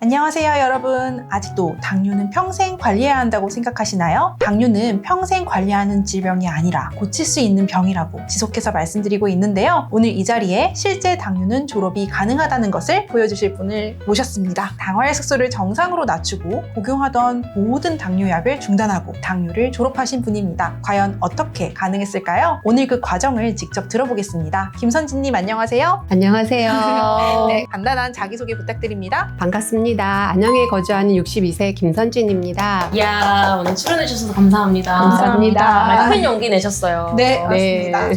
안녕하세요 여러분. 아직도 당뇨는 평생 관리해야 한다고 생각하시나요? 당뇨는 평생 관리하는 질병이 아니라 고칠 수 있는 병이라고 지속해서 말씀드리고 있는데요. 오늘 이 자리에 실제 당뇨는 졸업이 가능하다는 것을 보여주실 분을 모셨습니다. 당화혈 색소를 정상으로 낮추고 복용하던 모든 당뇨약을 중단하고 당뇨를 졸업하신 분입니다. 과연 어떻게 가능했을까요? 오늘 그 과정을 직접 들어보겠습니다. 김선진님 안녕하세요. 안녕하세요. 네, 간단한 자기소개 부탁드립니다. 반갑습니다. 안양에 거주하는 62세 김선진입니다. 이야, 오늘 출연해주셔서 감사합니다. 감사합니다. 정말 큰 용기 내셨어요. 네, 맞습니다.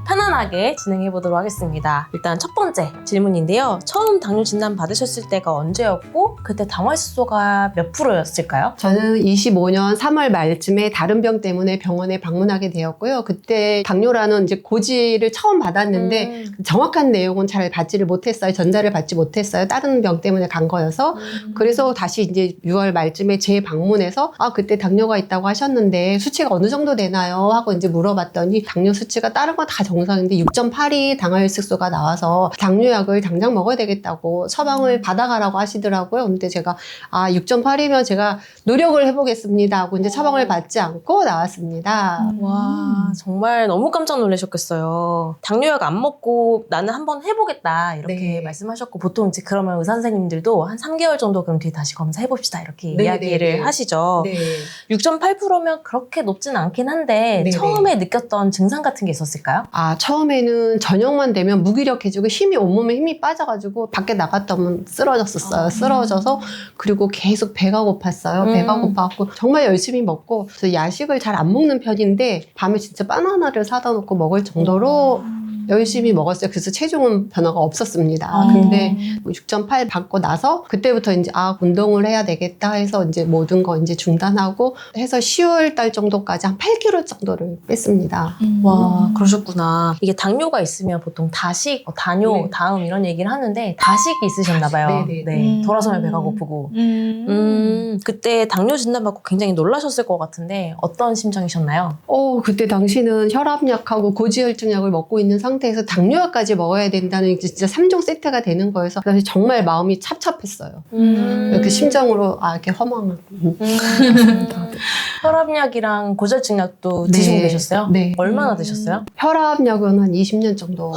편안하게 진행해보도록 하겠습니다. 일단 첫 번째 질문인데요. 처음 당뇨 진단 받으셨을 때가 언제였고 그때 당화혈소가 몇 프로였을까요? 저는 25년 3월 말쯤에 다른 병 때문에 병원에 방문하게 되었고요. 그때 당뇨라는 이제 고지를 처음 받았는데 정확한 내용은 잘 받지를 못했어요. 전달을 받지 못했어요. 다른 병 때문에 간 거여서. 그래서 다시 이제 6월 말쯤에 재방문해서 그때 당뇨가 있다고 하셨는데 수치가 어느 정도 되나요? 하고 이제 물어봤더니 당뇨 수치가 다른 거 다 정상인데 6.8이 당화혈색소가 나와서 당뇨약을 당장 먹어야 되겠다고 처방을 받아가라고 하시더라고요. 근데 제가 6.8이면 제가 노력을 해보겠습니다 하고 이제 처방을 받지 않고 나왔습니다. 와, 정말 너무 깜짝 놀라셨겠어요. 당뇨약 안 먹고 나는 한번 해보겠다 이렇게 네. 말씀하셨고 보통 이제 그러면 의사 선생님들도 한 3개월 정도 그럼 뒤에 다시 검사해봅시다 이렇게 네, 이야기를 네, 네. 하시죠. 네. 6.8%면 그렇게 높지는 않긴 한데 네네. 처음에 느꼈던 증상 같은 게 있었을까요? 처음에는 저녁만 되면 무기력해지고 온몸에 힘이 빠져가지고 밖에 나갔다 오면 쓰러졌었어요. 쓰러져서 그리고 계속 배가 고팠어요. 배가 고파갖고 정말 열심히 먹고 그래서 야식을 잘 안 먹는 편인데 밤에 진짜 바나나를 사다 놓고 먹을 정도로 열심히 먹었어요. 그래서 체중은 변화가 없었습니다. 근데 6.8 받고 나서 그때부터 이제 운동을 해야 되겠다 해서 이제 모든 거 이제 중단하고 해서 10월 달 정도까지 한 8kg 정도를 뺐습니다. 와, 그러셨구나. 이게 당뇨가 있으면 보통 다식, 단뇨, 네. 다음 이런 얘기를 하는데 다식이 있으셨나 봐요. 네네네. 돌아서면 배가 고프고. 그때 당뇨 진단받고 굉장히 놀라셨을 것 같은데 어떤 심정이셨나요? 그때 당시는 혈압약하고 고지혈증약을 먹고 있는 상태에서 당뇨약까지 먹어야 된다는 게 진짜 3종 세트가 되는 거여서 그래서 정말 마음이 찹찹했어요. 그 심정으로 이렇게 허망한. 혈압약이랑 고지혈증약도 드시고 계셨어요? 네. 얼마나 드셨어요? 혈압약은 한 20년 정도,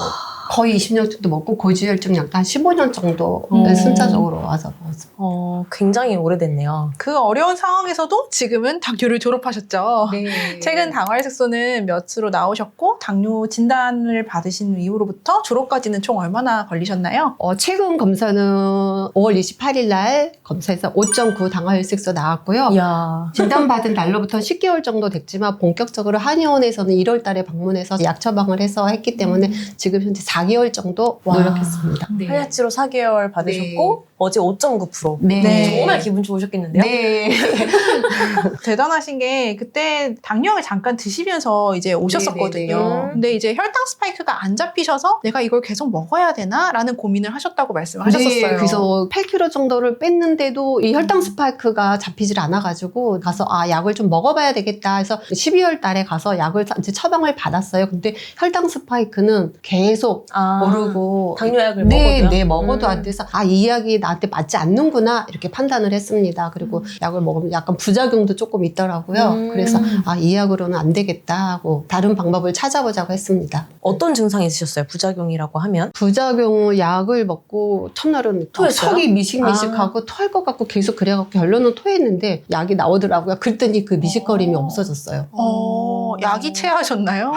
거의 20년 정도 먹고 고지혈증약도 한 15년 정도 순차적으로 와서 먹었어요. 굉장히 오래됐네요. 그 어려운 상황에서도 지금은 당뇨를 졸업하셨죠. 네. 최근 당화혈 색소는 몇으로 나오셨고 당뇨 진단을 받으신 이후로부터 졸업까지는 총 얼마나 걸리셨나요? 최근 검사는 5월 28일 날 검사해서 5.9 당화혈색소 나왔고요. 이야. 진단받은 날로부터 10개월 정도 됐지만 본격적으로 한의원에서는 1월 달에 방문해서 약 처방을 해서 했기 때문에 지금 현재 4개월 정도 와. 노력했습니다. 한약치로 4개월 받으셨고 어제 5.9%. 네. 정말 기분 좋으셨겠는데요? 네. 대단하신 게 그때 당뇨를 잠깐 드시면서 이제 오셨었거든요. 네네네. 근데 이제 혈당 스파이크가 안 잡히셔서 내가 이걸 계속 먹어야 되나? 라는 고민을 하셨다고 말씀을 하셨었어요. 네, 그래서 8kg 정도를 뺐는데도 이 혈당 스파이크가 잡히질 않아가지고 가서 약을 좀 먹어봐야 되겠다 해서 12월 달에 가서 약을 이제 처방을 받았어요. 근데 혈당 스파이크는 계속 오르고 당뇨약을 네, 먹어도요? 네, 먹어도 안 돼서 이 약이 나한테 맞지 않는구나 이렇게 판단을 했습니다. 그리고 약을 먹으면 약간 부작용도 조금 있더라고요. 그래서 이 약으로는 안 되겠다 하고 다른 방법을 찾아보자고 했습니다. 어떤 증상이 있으셨어요? 부작용이라고 하면? 부작용은 약을 먹고 첫날은 토했어요? 속이 미식미식하고 토할 것 같고 계속 그래갖고 결론은 토했는데 약이 나오더라고요. 그랬더니 그 미식거림이 없어졌어요. 약이 체하셨나요?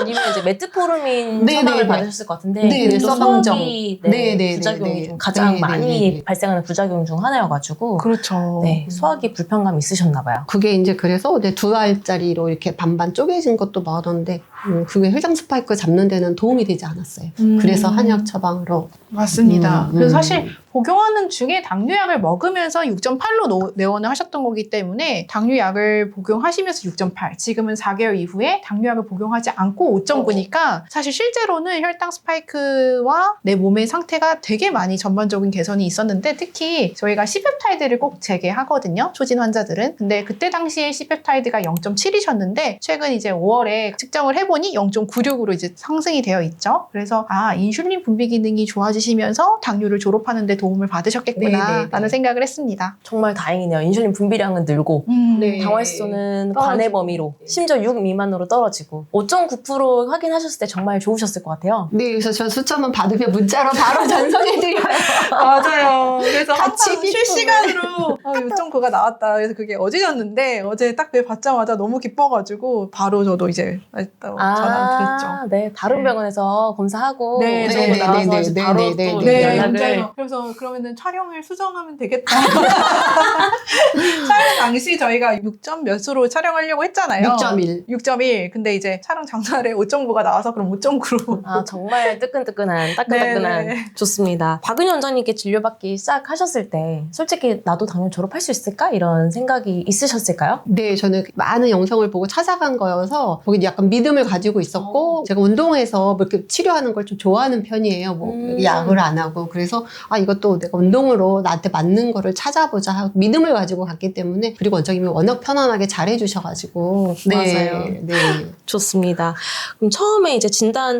아니면 이제 메트포르민 네네네. 처방을 받으셨을 것 같은데 네네, 또 써방정. 수학이 네네네. 부작용이 좀 가장 많이 네네네. 발생하는 부작용 중 하나여가지고 그렇죠. 네, 수학이 불편감이 있으셨나 봐요. 그게 이제 그래서 2알짜리로 이렇게 반반 쪼개진 것도 먹었는데 그게 혈당 스파이크 잡는 데는 도움이 되지 않았어요. 그래서 한약 처방으로. 맞습니다. 그래서 사실 복용하는 중에 당뇨약을 먹으면서 6.8로 내원을 하셨던 거기 때문에 당뇨약을 복용하시면서 6.8, 지금은 4개월 이후에 당뇨약을 복용하지 않고 5.9니까 사실 실제로는 혈당 스파이크와 내 몸의 상태가 되게 많이 전반적인 개선이 있었는데 특히 저희가 C펩타이드를 꼭 재개하거든요. 초진 환자들은. 근데 그때 당시에 C펩타이드가 0.7이셨는데 최근 이제 5월에 측정을 해보니 0.96으로 이제 상승이 되어 있죠. 그래서 인슐린 분비 기능이 좋아지시면서 당뇨를 졸업하는 데 도움을 받으셨겠구나라는 네. 생각을 했습니다. 정말 다행이네요. 인슐린 분비량은 늘고 네. 당화혈소는 떨어지고. 관의 범위로 심지어 6 미만으로 떨어지고 5.9% 확인하셨을 때 정말 좋으셨을 것 같아요. 네, 그래서 저 수첩만 받으면 문자로 바로 전송해드려요. 맞아요. 그래서 같이 항상 기쁨을. 실시간으로 6.9가 나왔다. 그래서 그게 어제였는데 어제 딱 그 받자마자 너무 기뻐가지고 바로 저도 이제 전화 드렸죠. 네. 다른 네. 병원에서 검사하고 네, 그 네, 정도 네, 나와서 네, 이제 네, 바로 네, 네, 또 네. 연락을 맞아요. 그래서 그러면은 촬영을 수정하면 되겠다. 촬영 당시 저희가 6점 몇으로 촬영하려고 했잖아요. 6.1. 6.1. 근데 이제 촬영 전날에 5.9가 나와서 그럼 5.9로. 아, 정말 따끈따끈한 네. 좋습니다. 박은희 원장님께 진료받기 시작하셨을 때 솔직히 나도 당뇨 졸업할 수 있을까? 이런 생각이 있으셨을까요? 네, 저는 많은 영상을 보고 찾아간 거여서 거기 약간 믿음을 가지고 있었고 제가 운동해서 뭐 이렇게 치료하는 걸 좀 좋아하는 편이에요. 뭐 약을 안 하고 그래서 이것도 내가 운동으로 나한테 맞는 거를 찾아보자 하고 믿음을 가지고 갔기 때문에 그리고 원장님이 워낙 편안하게 잘해주셔가지고 맞아요. 네. 좋습니다. 그럼 처음에 이제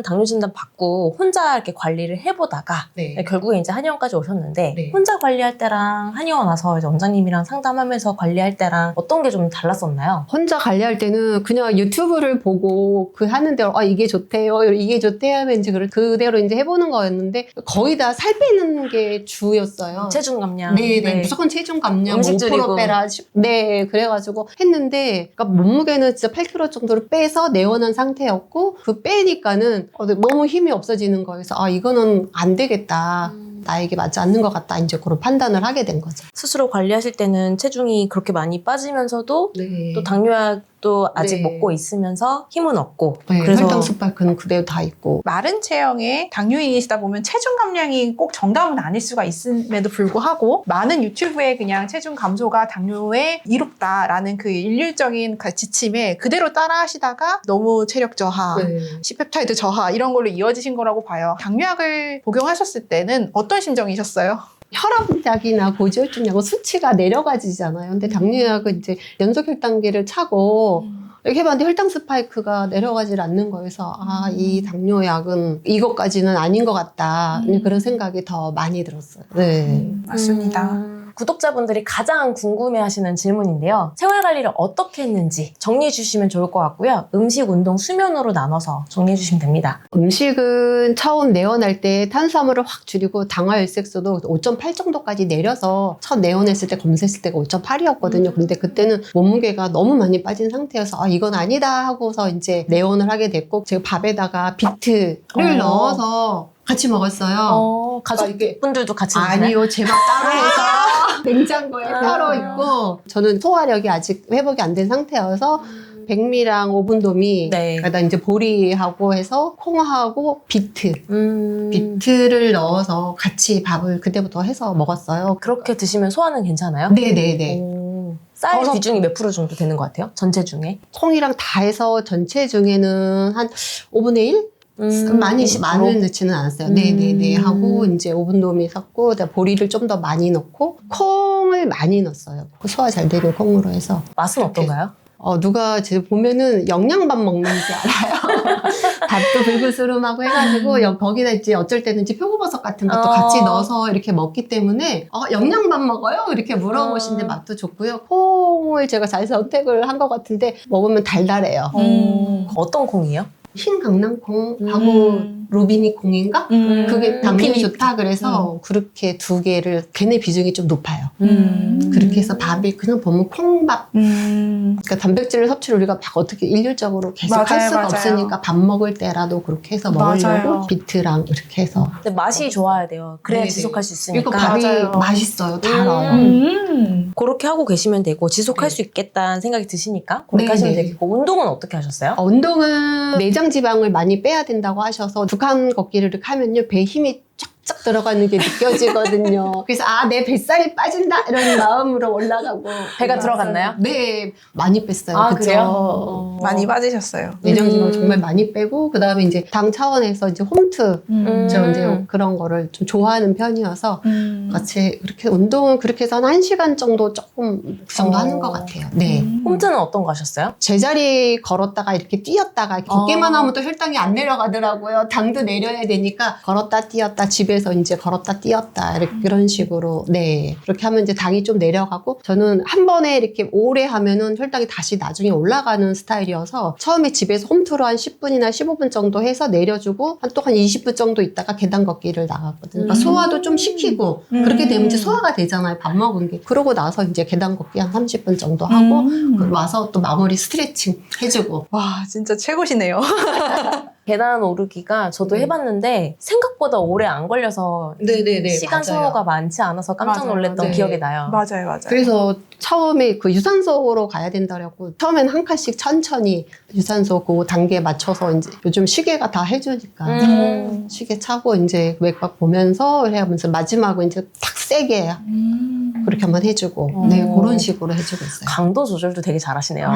당뇨 진단 받고 혼자 이렇게 관리를 해보다가 네. 결국에 이제 한의원까지 오셨는데 네. 혼자 관리할 때랑 한의원 와서 이제 원장님이랑 상담하면서 관리할 때랑 어떤 게 좀 달랐었나요? 혼자 관리할 때는 그냥 유튜브를 보고 그 하는 대로 이게 좋대요 이게 좋대요 하면 이제 그대로 이제 해보는 거였는데 거의 다 살 빼는 게 주였어요. 체중 감량. 네. 무조건 체중 감량 음식 5% 줄이고. 빼라. 네, 그래가지고 했는데, 그러니까 몸무게는 진짜 8kg 정도를 빼서 내원한 상태였고, 그 빼니까는 너무 힘이 없어지는 거여서, 이거는 안 되겠다. 나에게 맞지 않는 것 같다. 이제 그런 판단을 하게 된 거죠. 스스로 관리하실 때는 체중이 그렇게 많이 빠지면서도 네. 또 당뇨약도 아직 네. 먹고 있으면서 힘은 없고 네, 그래서 혈당 스파이크는 그대로 다 있고. 마른 체형의 당뇨인이시다 보면 체중 감량이 꼭 정답은 아닐 수가 있음에도 불구하고 많은 유튜브에 그냥 체중 감소가 당뇨에 이롭다라는 그 일률적인 지침에 그대로 따라 하시다가 너무 체력 저하, 네. C펩타이드 저하 이런 걸로 이어지신 거라고 봐요. 당뇨약을 복용하셨을 때는 어떤 심정이셨어요? 혈압약이나 고지혈증약은 수치가 내려가지잖아요. 근데 당뇨약은 이제 연속 혈당계를 차고 이렇게 해봤는데 혈당 스파이크가 내려가질 않는 거여서 이 당뇨약은 이것까지는 아닌 것 같다. 그런 생각이 더 많이 들었어요. 네. 맞습니다. 구독자분들이 가장 궁금해하시는 질문인데요. 생활관리를 어떻게 했는지 정리해 주시면 좋을 것 같고요. 음식, 운동, 수면으로 나눠서 정리해 주시면 됩니다. 음식은 처음 내원할 때 탄수화물을 확 줄이고 당화혈색소도 5.8 정도까지 내려서 첫 내원했을 때 검사했을 때가 5.8이었거든요. 근데 그때는 몸무게가 너무 많이 빠진 상태여서 이건 아니다 하고서 이제 내원을 하게 됐고 제가 밥에다가 비트를 넣어서 같이 먹었어요. 가족분들도 같이 드시나요? 아니요, 제밥 따로 해서 냉장고에 따로 있고 저는 소화력이 아직 회복이 안 된 상태여서 백미랑 오븐도미 네. 그러다 이제 보리하고 해서 콩하고 비트를 넣어서 같이 밥을 그때부터 해서 먹었어요. 그렇게 드시면 소화는 괜찮아요? 네네네. 쌀 비중이 몇 프로 정도 되는 것 같아요? 전체 중에? 콩이랑 다 해서 전체 중에는 한 5분의 1? 많이 20%? 많이 넣지는 않았어요. 네네네 하고 이제 오븐도미 샀고 그다음에 보리를 좀 더 많이 넣고 콩을 많이 넣었어요. 소화 잘 되는 콩으로 해서. 맛은 어떤가요? 누가 제 보면은 영양밥 먹는지 알아요. 밥도 불구스름하고 해가지고 거기다 이제 어쩔 때는 이제 표고버섯 같은 것도 같이 넣어서 이렇게 먹기 때문에 영양밥 먹어요? 이렇게 물어보시는데 맛도 좋고요. 콩을 제가 잘 선택을 한 것 같은데 먹으면 달달해요. 어떤 콩이에요? 흰 강낭콩하고 루비니 콩인가? 그게 당뇨에 좋다 그래서 그렇게 두 개를 걔네 비중이 좀 높아요. 그렇게 해서 밥이 그냥 보면 콩밥. 그러니까 단백질 섭취를 우리가 막 어떻게 일률적으로 계속 할 맞아요, 수가 맞아요. 없으니까 밥 먹을 때라도 그렇게 해서 먹으려고 맞아요. 비트랑 이렇게 해서. 근데 맛이 좋아야 돼요. 그래야 네네. 지속할 수 이거 있으니까. 밥이 맞아요. 맛있어요. 달아요. 그렇게 하고 계시면 되고 지속할 네. 수 있겠다는 생각이 드시니까 그렇게 하시면 네네. 되겠고 운동은 어떻게 하셨어요? 운동은 내장 지방을 많이 빼야 된다고 하셔서 2칸 걷기를 이렇게 하면요 배에 힘이 쫙쫙 들어가는 게 느껴지거든요. 그래서 내 뱃살이 빠진다 이런 마음으로 올라가고 배가 들어갔나요? 네 많이 뺐어요. 아, 그쵸? 그래요? 많이 빠지셨어요. 내장 지방 정말 많이 빼고 그 다음에 이제 당 차원에서 이제 홈트 저 이제 그런 거를 좀 좋아하는 편이어서 같이 그렇게 운동은 그렇게 해서 한 1시간 정도 조금 그 정도 하는 것 같아요. 네. 홈트는 어떤 거 하셨어요? 제자리 걸었다가 이렇게 뛰었다가 걷기만 하면 또 혈당이 안 내려가더라고요. 당도 내려야 되니까 걸었다 뛰었다 집에서 그래서 이제 걸었다 뛰었다 이런 식으로 네 그렇게 하면 이제 당이 좀 내려가고 저는 한 번에 이렇게 오래 하면은 혈당이 다시 나중에 올라가는 스타일이어서 처음에 집에서 홈트로 한 10분이나 15분 정도 해서 내려주고 또 한 20분 정도 있다가 계단 걷기를 나갔거든요. 그러니까 소화도 좀 시키고 그렇게 되면 이제 소화가 되잖아요. 밥 먹은 게. 그러고 나서 이제 계단 걷기 한 30분 정도 하고 그리고 와서 또 마무리 스트레칭 해주고. 와, 진짜 최고시네요. 계단 오르기가 저도 네. 해봤는데 생각보다 오래 안 걸려서 네네네. 시간 소요가 많지 않아서 깜짝 맞아요. 놀랐던 네. 기억이 나요. 맞아요, 맞아요. 그래서 처음에 그 유산소로 가야 된다고 처음엔 한 칸씩 천천히 유산소 그 단계에 맞춰서 이제 요즘 시계가 다 해주니까 시계 차고 이제 맥박 보면서 해하면서 마지막은 이제 탁 세게 그렇게 한번 해주고 네 그런 식으로 해주고 있어요. 강도 조절도 되게 잘하시네요.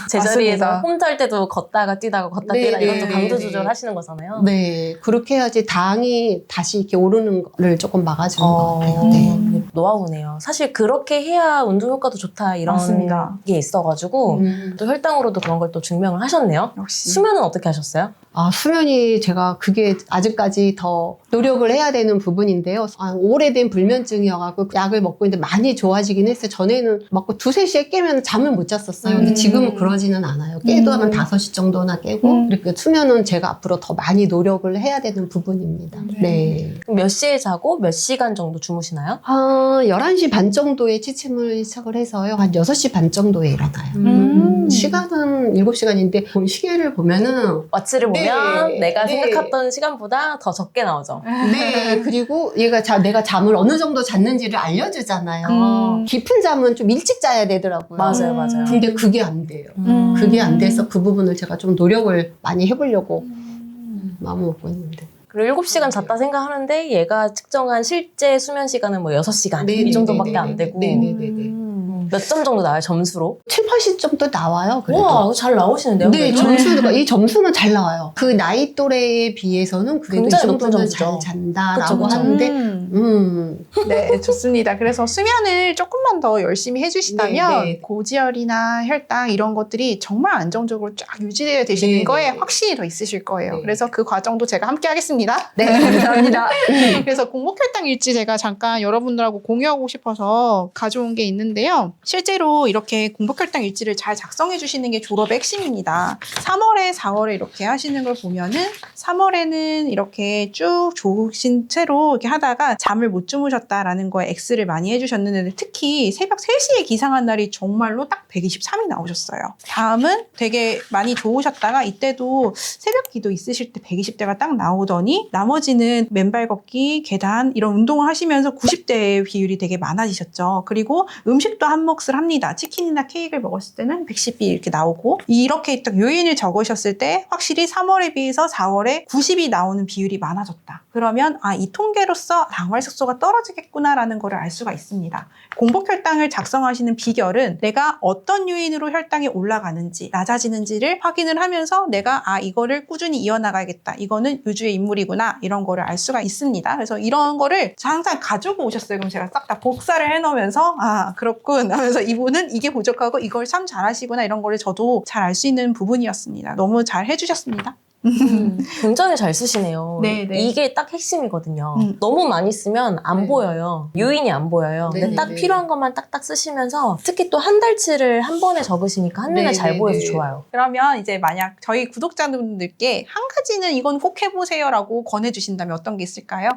제자리에서 맞습니다. 홈트 할 때도 걷다가 뛰다가 걷다 뛰다 네, 이것도 네, 강도 네. 조절하시는 거잖아요. 네 그렇게 해야지 당이 다시 이렇게 오르는 거를 조금 막아주는 것 같아요. 네. 노하우네요. 사실 그렇게 해야 운동 효과도 좋다 이런 맞습니다. 게 있어가지고 또 혈당으로도 그런 걸 또 증명을 하셨네요. 역시. 수면은 어떻게 하셨어요? 아, 수면이 제가 그게 아직까지 더 노력을 해야 되는 부분인데요. 오래된 불면증이어가지고 약을 먹고 있는데 많이 좋아지긴 했어요. 전에는 먹고 2, 3시에 깨면 잠을 못 잤었어요. 근데 지금은 그러지는 않아요. 깨도 하면 5시 정도나 깨고. 그러니까 수면은 제가 앞으로 더 많이 노력을 해야 되는 부분입니다. 네. 그럼 몇 시에 자고 몇 시간 정도 주무시나요? 11시 반 정도에 취침을 시작을 해서요. 한 6시 반 정도에 일어나요. 시간은 7시간인데 시계를 보면은 와치를 보면 네. 내가 네. 생각했던 시간보다 더 적게 나오죠. 네, 그리고 얘가 내가 잠을 어느 정도 잤는지를 알려주잖아요. 깊은 잠은 좀 일찍 자야 되더라고요. 맞아요, 맞아요. 근데 그게 안 돼요. 음. 그게 안 돼서 그 부분을 제가 좀 노력을 많이 해보려고 마음을 먹고 있는데. 그리고 7시간 잤다 생각하는데 얘가 측정한 실제 수면 시간은 뭐 6시간 네네네네네. 이 정도밖에 안 되고 네네네네. 몇 점 정도 나와요, 점수로? 7, 80점도 나와요. 그래도. 우와, 잘 나오시는데요? 네, 그래도? 이 점수는 잘 나와요. 그 나이 또래에 비해서는 그래도 이 굉장히 높은 정도는 점수죠. 잘 잔다라고 그쵸, 그쵸. 하는데, 네, 좋습니다. 그래서 수면을 조금만 더 열심히 해주시다면 네, 네. 고지혈이나 혈당 이런 것들이 정말 안정적으로 쫙 유지되어 되시는 네, 거에 네. 확신이 더 있으실 거예요. 네. 그래서 그 과정도 제가 함께 하겠습니다. 네, 감사합니다. 그래서 공복혈당 일지 제가 잠깐 여러분들하고 공유하고 싶어서 가져온 게 있는데요. 실제로 이렇게 공복혈당 일지를 잘 작성해 주시는 게 졸업의 핵심입니다. 3월에 4월에 이렇게 하시는 걸 보면은 3월에는 이렇게 쭉 좋으신 채로 이렇게 하다가 잠을 못 주무셨다라는 거에 X를 많이 해주셨는데 특히 새벽 3시에 기상한 날이 정말로 딱 123이 나오셨어요. 다음은 되게 많이 좋으셨다가 이때도 새벽 기도 있으실 때 120대가 딱 나오더니 나머지는 맨발 걷기, 계단 이런 운동을 하시면서 90대 비율이 되게 많아지셨죠. 그리고 음식도 한 몫을 합니다. 치킨이나 케이크를 먹었을 때는 110이 이렇게 나오고 이렇게 딱 요인을 적으셨을 때 확실히 3월에 비해서 4월에 90이 나오는 비율이 많아졌다. 그러면 이 통계로서 당활색소가 떨어지겠구나라는 걸 알 수가 있습니다. 공복혈당을 작성하시는 비결은 내가 어떤 요인으로 혈당이 올라가는지 낮아지는지를 확인을 하면서 내가 이거를 꾸준히 이어나가야겠다. 이거는 유주의 인물이구나. 이런 거를 알 수가 있습니다. 그래서 이런 거를 항상 가지고 오셨어요. 그럼 제가 싹 다 복사를 해놓으면서 그렇군 하면서 이분은 이게 부족하고 이걸 참 잘하시구나 이런 거를 저도 잘 알 수 있는 부분이었습니다. 너무 잘 해주셨습니다. 굉장히 잘 쓰시네요. 네, 네. 이게 딱 핵심이거든요. 너무 많이 쓰면 안 네. 보여요. 요인이 안 보여요. 네, 근데 딱 네. 필요한 것만 딱딱 쓰시면서 특히 또 한 달치를 한 번에 적으시니까 한눈에 네, 잘 네, 보여서 네. 좋아요. 그러면 이제 만약 저희 구독자분들께 한 가지는 이건 꼭 해보세요라고 권해주신다면 어떤 게 있을까요?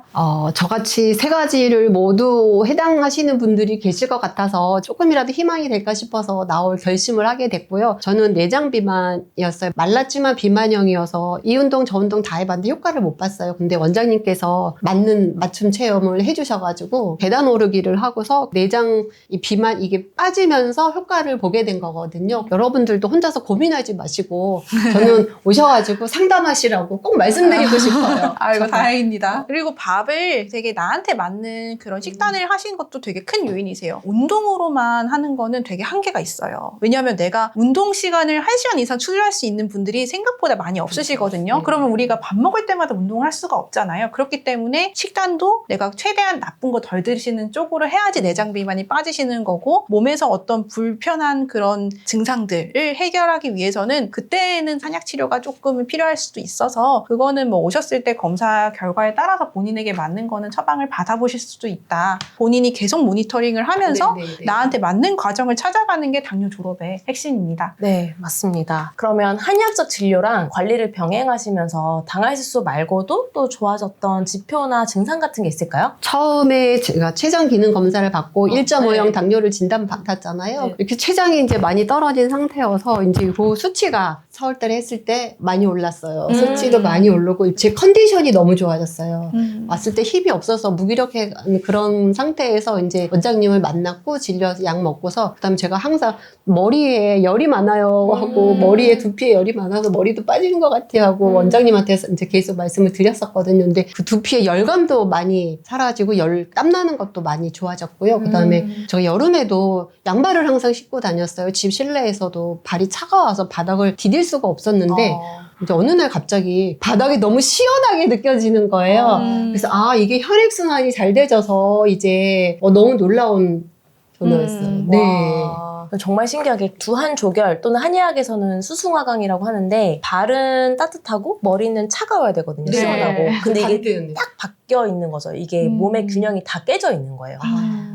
저같이 3가지를 모두 해당하시는 분들이 계실 것 같아서 조금이라도 희망이 될까 싶어서 나올 결심을 하게 됐고요. 저는 내장 비만이었어요. 말랐지만 비만형이어서 이 운동 저 운동 다 해봤는데 효과를 못 봤어요. 근데 원장님께서 맞는 맞춤 체험을 해주셔가지고 계단 오르기를 하고서 내장 이 비만 이게 빠지면서 효과를 보게 된 거거든요. 여러분들도 혼자서 고민하지 마시고 저는 오셔가지고 상담하시라고 꼭 말씀드리고 싶어요. 아이고 정말. 다행입니다. 그리고 밥을 되게 나한테 맞는 그런 식단을 하신 것도 되게 큰 요인이세요. 운동으로만 하는 거는 되게 한계가 있어요. 왜냐하면 내가 운동 시간을 1시간 이상 초과할 수 있는 분들이 생각보다 많이 없으시거든요. 되거든요. 네. 그러면 우리가 밥 먹을 때마다 운동을 할 수가 없잖아요. 그렇기 때문에 식단도 내가 최대한 나쁜 거 덜 드시는 쪽으로 해야지 내장 비만이 빠지시는 거고, 몸에서 어떤 불편한 그런 증상들을 해결하기 위해서는 그때는 산약 치료가 조금 필요할 수도 있어서, 그거는 뭐 오셨을 때 검사 결과에 따라서 본인에게 맞는 거는 처방을 받아보실 수도 있다. 본인이 계속 모니터링을 하면서 네네네. 나한테 맞는 과정을 찾아가는 게 당뇨 졸업의 핵심입니다. 네, 맞습니다. 그러면 한의학적 진료랑 관리를 병행하시면서 당화혈색소 말고도 또 좋아졌던 지표나 증상 같은 게 있을까요? 처음에 제가 췌장 기능 검사를 받고 1.5형 네. 당뇨를 진단받았잖아요. 네. 이렇게 췌장이 이제 많이 떨어진 상태여서 이제 그 수치가 서울달에 했을 때 많이 올랐어요. 수치도 많이 오르고 제 컨디션이 너무 좋아졌어요. 왔을 때 힘이 없어서 무기력해 그런 상태에서 이제 원장님을 만났고 진료해서 약 먹고서, 그다음에 제가 항상 머리에 열이 많아요 하고 머리에 두피에 열이 많아서 머리도 빠지는 것 같아요 하고 원장님한테 이제 계속 말씀을 드렸었거든요. 근데 그 두피에 열감도 많이 사라지고 땀 나는 것도 많이 좋아졌고요. 그다음에 제가 여름에도 양말을 항상 신고 다녔어요. 집 실내에서도 발이 차가워서 바닥을 디딜 수가 없었는데 이제 어느 날 갑자기 바닥이 너무 시원하게 느껴지는 거예요. 그래서 이게 혈액순환이 잘 돼져서 이제 너무 놀라운 변화였어요. 네. 와, 정말 신기하게 두한조결 또는 한의학에서는 수승화강이라고 하는데, 발은 따뜻하고 머리는 차가워야 되거든요. 네. 시원하고. 근데 이게 반대였네. 딱 바뀌어 있는 거죠. 이게 몸의 균형이 다 깨져 있는 거예요.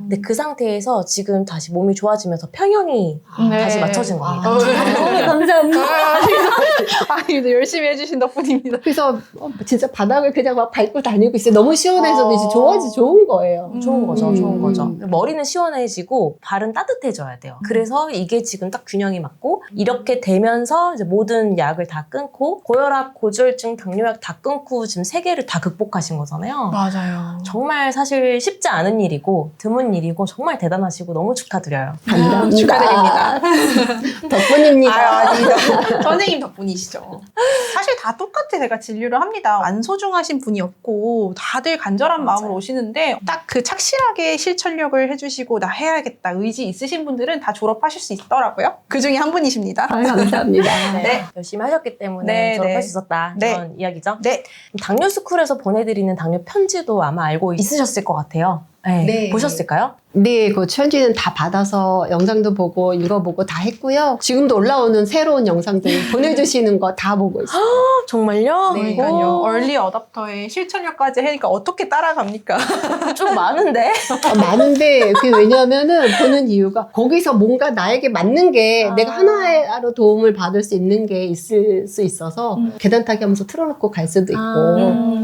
근데 그 상태에서 지금 다시 몸이 좋아지면서 평형이 네. 다시 맞춰진 겁니다. 너무 감사합니다. 아니, 열심히 해주신 덕분입니다. 그래서 진짜 바닥을 그냥 막 밟고 다니고 있어요. 너무 시원해서 이제 좋은 거예요. 좋은 거죠, 좋은 음. 거죠. 머리는 시원해지고 발은 따뜻해져야 돼요. 그래서 이게 지금 딱 균형이 맞고, 이렇게 되면서 이제 모든 약을 다 끊고 고혈압, 고지혈증, 당뇨약 다 끊고 지금 3개를 다 극복하신 거잖아요. 맞아요. 정말 사실 쉽지 않은 일이고 드문 일이고 정말 대단하시고 너무 축하드려요. 감사합니다. 축하드립니다. 덕분입니다. 아닙니다. 선생님 덕분이시죠. 사실 다 똑같아. 제가 진료를 합니다. 안 소중하신 분이 없고 다들 간절한 맞아요. 마음으로 오시는데, 딱 그 착실하게 실천력을 해주시고 나 해야겠다 의지 있으신 분들은 다 졸업하실 수 있더라고요. 그 중에 한 분이십니다. 감사합니다. 네. 열심히 하셨기 때문에 네, 졸업할 네. 수 있었다. 네. 이런 이야기죠. 네. 당뇨 스쿨에서 보내드리는 당뇨 편지도 아마 알고 있으셨을 것 같아요. 네. 네. 보셨을까요? 네, 그 편지는 다 받아서 영상도 보고 읽어보고 다 했고요. 지금도 올라오는 새로운 영상들 보내주시는 거 다 보고 있어요. 정말요? 네. 그러니까요. 오, 얼리 어답터에 실천력까지 하니까 어떻게 따라갑니까? 좀 많은데? 많은데 그게 왜냐면은 보는 이유가 거기서 뭔가 나에게 맞는 게 내가 하나로 도움을 받을 수 있는 게 있을 수 있어서 계단 타기 하면서 틀어놓고 갈 수도 있고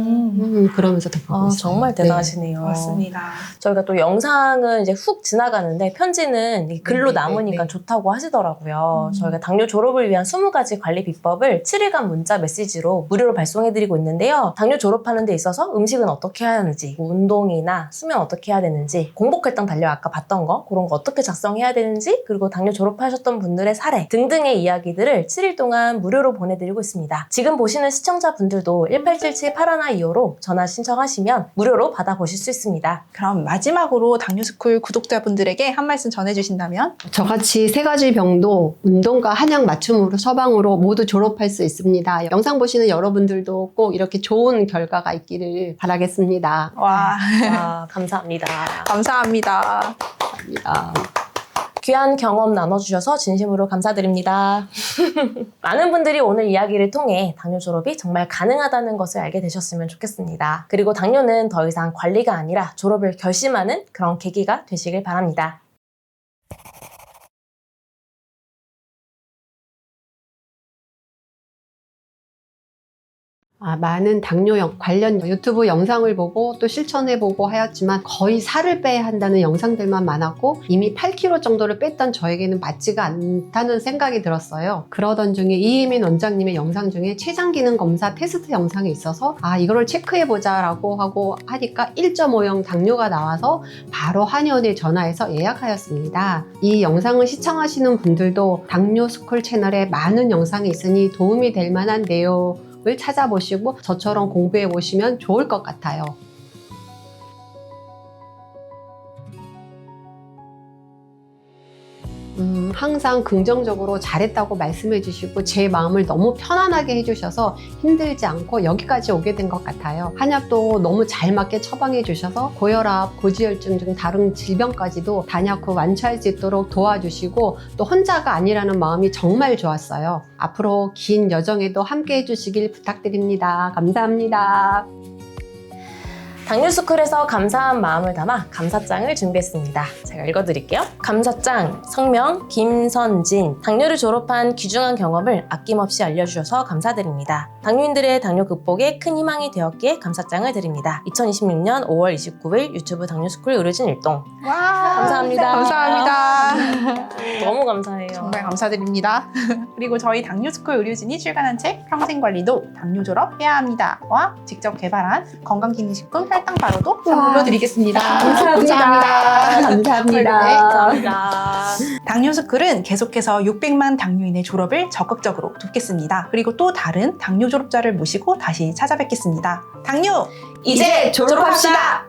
그러면서 더 보고 있어요. 정말 대단하시네요. 맞습니다. 저희가 또 영상은 이제 훅 지나가는데 편지는 이 글로 네, 네, 남으니까 네. 좋다고 하시더라고요. 저희가 당뇨 졸업을 위한 20가지 관리 비법을 7일간 문자 메시지로 무료로 발송해드리고 있는데요. 당뇨 졸업하는 데 있어서 음식은 어떻게 해야 하는지, 뭐 운동이나 수면 어떻게 해야 되는지, 공복혈당 달력 아까 봤던 거 그런 거 어떻게 작성해야 되는지, 그리고 당뇨 졸업하셨던 분들의 사례 등등의 이야기들을 7일 동안 무료로 보내드리고 있습니다. 지금 보시는 시청자분들도 1877-8125로 전화 신청하시면 무료로 받아보실 수 있습니다. 그럼 마지막으로 당뇨스쿨 구독자분들에게 한 말씀 전해주신다면? 저같이 3가지 병도 운동과 한약 맞춤으로 처방으로 모두 졸업할 수 있습니다. 영상 보시는 여러분들도 꼭 이렇게 좋은 결과가 있기를 바라겠습니다. 와, 와, 감사합니다. 감사합니다. 감사합니다. 귀한 경험 나눠주셔서 진심으로 감사드립니다. 많은 분들이 오늘 이야기를 통해 당뇨 졸업이 정말 가능하다는 것을 알게 되셨으면 좋겠습니다. 그리고 당뇨는 더 이상 관리가 아니라 졸업을 결심하는 그런 계기가 되시길 바랍니다. 많은 당뇨 관련 유튜브 영상을 보고 또 실천해보고 하였지만 거의 살을 빼야 한다는 영상들만 많았고 이미 8kg 정도를 뺐던 저에게는 맞지가 않다는 생각이 들었어요. 그러던 중에 이혜민 원장님의 영상 중에 췌장 기능 검사 테스트 영상이 있어서 이거를 체크해보자 라고 하고 하니까 1.5형 당뇨가 나와서 바로 한의원에 전화해서 예약하였습니다. 이 영상을 시청하시는 분들도 당뇨 스쿨 채널에 많은 영상이 있으니 도움이 될 만한 내용을 찾아보시고 저처럼 공부해 보시면 좋을 것 같아요. 항상 긍정적으로 잘했다고 말씀해 주시고 제 마음을 너무 편안하게 해주셔서 힘들지 않고 여기까지 오게 된 것 같아요. 한약도 너무 잘 맞게 처방해 주셔서 고혈압, 고지혈증 등 다른 질병까지도 단약 후 완치할 수 있도록 도와주시고 또 혼자가 아니라는 마음이 정말 좋았어요. 앞으로 긴 여정에도 함께 해주시길 부탁드립니다. 감사합니다. 당뇨스쿨에서 감사한 마음을 담아 감사장을 준비했습니다. 제가 읽어드릴게요. 감사장, 성명 김선진. 당뇨를 졸업한 귀중한 경험을 아낌없이 알려주셔서 감사드립니다. 당뇨인들의 당뇨 극복에 큰 희망이 되었기에 감사장을 드립니다. 2026년 5월 29일 유튜브 당뇨스쿨 의료진 일동. 와, 감사합니다. 감사합니다. 너무 감사해요. 정말 감사드립니다. 그리고 저희 당뇨스쿨 의료진이 출간한 책 평생관리도 당뇨 졸업해야 합니다와 직접 개발한 건강기능식품 혈당바로도 선물로 드리겠습니다. 감사합니다. 감사합니다. 네, 감사합니다. 당뇨스쿨은 계속해서 600만 당뇨인의 졸업을 적극적으로 돕겠습니다. 그리고 또 다른 당뇨 졸업자를 모시고 다시 찾아뵙겠습니다. 당뇨 이제 졸업합시다.